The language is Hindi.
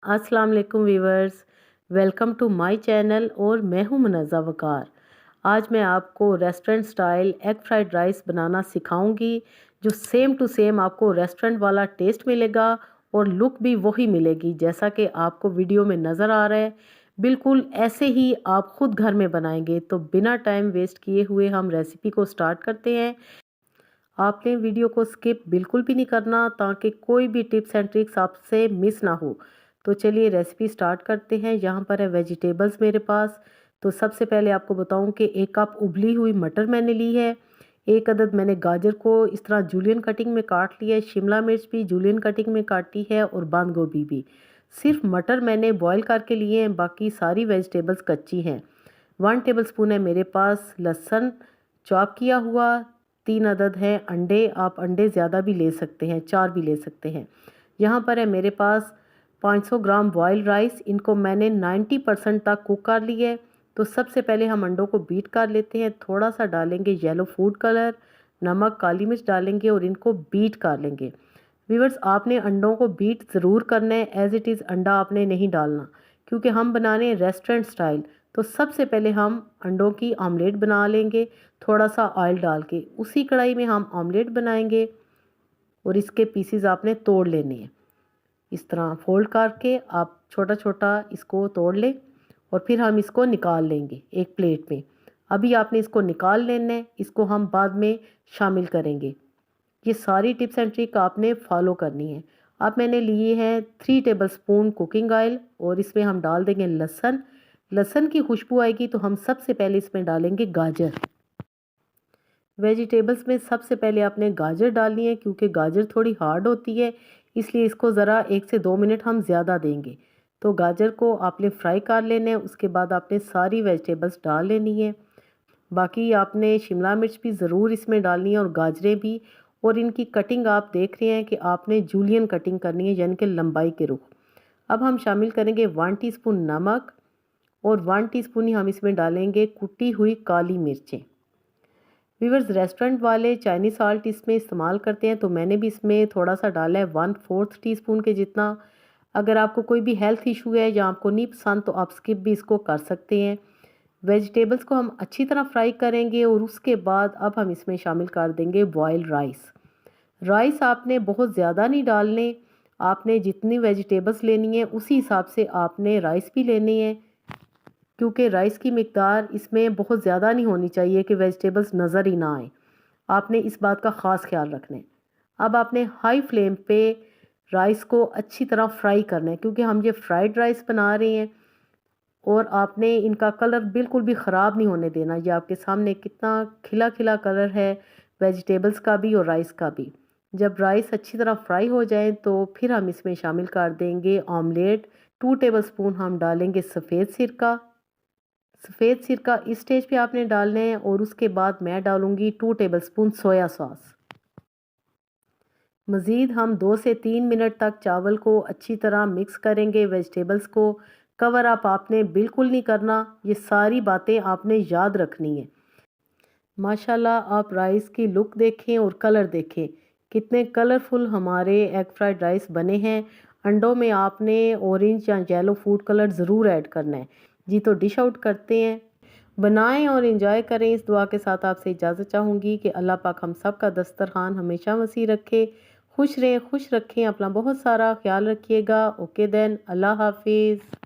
अस्सलाम वालेकुम viewers, welcome to my channel और मैं हूं मुनज़्ज़ा वकार। आज मैं आपको restaurant style egg fried rice बनाना सिखाऊंगी, जो सेम टू सेम आपको रेस्टोरेंट वाला टेस्ट मिलेगा और लुक भी वही मिलेगी जैसा कि आपको वीडियो में नज़र आ रहा है। बिल्कुल ऐसे ही आप ख़ुद घर में बनाएंगे। तो बिना टाइम वेस्ट किए हुए हम रेसिपी को स्टार्ट करते हैं। आपने वीडियो को स्किप बिल्कुल भी नहीं करना ताकि कोई भी टिप्स एंड ट्रिक्स आपसे मिस ना हो। तो चलिए रेसिपी स्टार्ट करते हैं। यहाँ पर है वेजिटेबल्स मेरे पास। तो सबसे पहले आपको बताऊं कि 1 कप उबली हुई मटर मैंने ली है। 1 अदद मैंने गाजर को इस तरह जूलियन कटिंग में काट लिया है। शिमला मिर्च भी जूलियन कटिंग में काटी है और बंद गोभी भी। सिर्फ मटर मैंने बॉयल करके लिए हैं, बाकी सारी वेजिटेबल्स कच्ची हैं। 1 टेबलस्पून है मेरे पास लहसुन चॉप किया हुआ। 3 अदद हैं अंडे, आप अंडे ज़्यादा भी ले सकते हैं, 4 भी ले सकते हैं। यहाँ पर है मेरे पास 500 ग्राम बॉयल राइस। इनको मैंने 90% तक कुक कर लिया है। तो सबसे पहले हम अंडों को बीट कर लेते हैं। थोड़ा सा डालेंगे येलो फूड कलर, नमक, काली मिर्च डालेंगे और इनको बीट कर लेंगे। व्यूअर्स, आपने अंडों को बीट ज़रूर करना है, एज़ इट इज़ अंडा आपने नहीं डालना, क्योंकि हम बनाने रेस्टोरेंट स्टाइल। तो सबसे पहले हम अंडों की ऑमलेट बना लेंगे, थोड़ा सा ऑयल डाल के उसी कढ़ाई में हम ऑमलेट बनाएंगे और इसके पीसेस आपने तोड़ लेने हैं। इस तरह फोल्ड करके आप छोटा छोटा इसको तोड़ लें और फिर हम इसको निकाल लेंगे एक प्लेट में। अभी आपने इसको निकाल लेना है, इसको हम बाद में शामिल करेंगे। ये सारी टिप्स एंड ट्रिक आपने फॉलो करनी है। अब मैंने लिए हैं 3 टेबलस्पून कुकिंग ऑयल और इसमें हम डाल देंगे लहसुन। लहसुन की खुशबू आएगी तो हम सबसे पहले इसमें डालेंगे गाजर। वेजिटेबल्स में सबसे पहले आपने गाजर डालनी है, क्योंकि गाजर थोड़ी हार्ड होती है, इसलिए इसको ज़रा 1 से 2 मिनट हम ज़्यादा देंगे। तो गाजर को आपने फ्राई कर लेना है, उसके बाद आपने सारी वेजिटेबल्स डाल लेनी है। बाकी आपने शिमला मिर्च भी ज़रूर इसमें डालनी है और गाजरें भी। और इनकी कटिंग आप देख रहे हैं कि आपने जूलियन कटिंग करनी है, यानी कि लंबाई के रुख। अब हम शामिल करेंगे 1 टीस्पून नमक और 1 टीस्पून ही हम इसमें डालेंगे कुटी हुई काली मिर्चें। व्यूअर्स, रेस्टोरेंट वाले चाइनीज़ साल्ट इसमें इस्तेमाल करते हैं, तो मैंने भी इसमें थोड़ा सा डाला है, 1/4 टीस्पून के जितना। अगर आपको कोई भी हेल्थ इशू है या आपको नहीं पसंद तो आप स्किप भी इसको कर सकते हैं। वेजिटेबल्स को हम अच्छी तरह फ्राई करेंगे और उसके बाद अब हम इसमें शामिल कर देंगे बॉयल राइस। राइस आपने बहुत ज़्यादा नहीं डालने, आपने जितनी वेजिटेबल्स लेनी है उसी हिसाब से आपने राइस भी लेनी है, क्योंकि राइस की मिकदार इसमें बहुत ज़्यादा नहीं होनी चाहिए कि वेजिटेबल्स नज़र ही ना आए। आपने इस बात का ख़ास ख्याल रखना है। अब आपने हाई फ्लेम पे राइस को अच्छी तरह फ्राई करना है, क्योंकि हम ये फ्राइड राइस बना रहे हैं और आपने इनका कलर बिल्कुल भी ख़राब नहीं होने देना। ये आपके सामने कितना खिला खिला कलर है वेजिटेबल्स का भी और राइस का भी। जब राइस अच्छी तरह फ्राई हो जाए तो फिर हम इसमें शामिल कर देंगे ऑमलेट। 2 टेबलस्पून हम डालेंगे सफ़ेद सिरका। सफ़ेद सिरका इस स्टेज पे आपने डालना है और उसके बाद मैं डालूंगी 2 टेबलस्पून सोया सॉस। मज़ीद हम 2 से 3 मिनट तक चावल को अच्छी तरह मिक्स करेंगे। वेजिटेबल्स को कवर अप आपने बिल्कुल नहीं करना, ये सारी बातें आपने याद रखनी है। माशाल्लाह, आप राइस की लुक देखें और कलर देखें, कितने कलरफुल हमारे एग फ्राइड राइस बने हैं। अंडों में आपने ऑरेंज या येलो फूड कलर ज़रूर ऐड करना है। जी, तो डिश आउट करते हैं, बनाएं और एंजॉय करें। इस दुआ के साथ आपसे इजाज़त चाहूँगी कि अल्लाह पाक हम सब का दस्तरखान हमेशा वसी रखे, खुश रहें, खुश रखें, अपना बहुत सारा ख्याल रखिएगा। ओके देन, अल्लाह हाफिज़।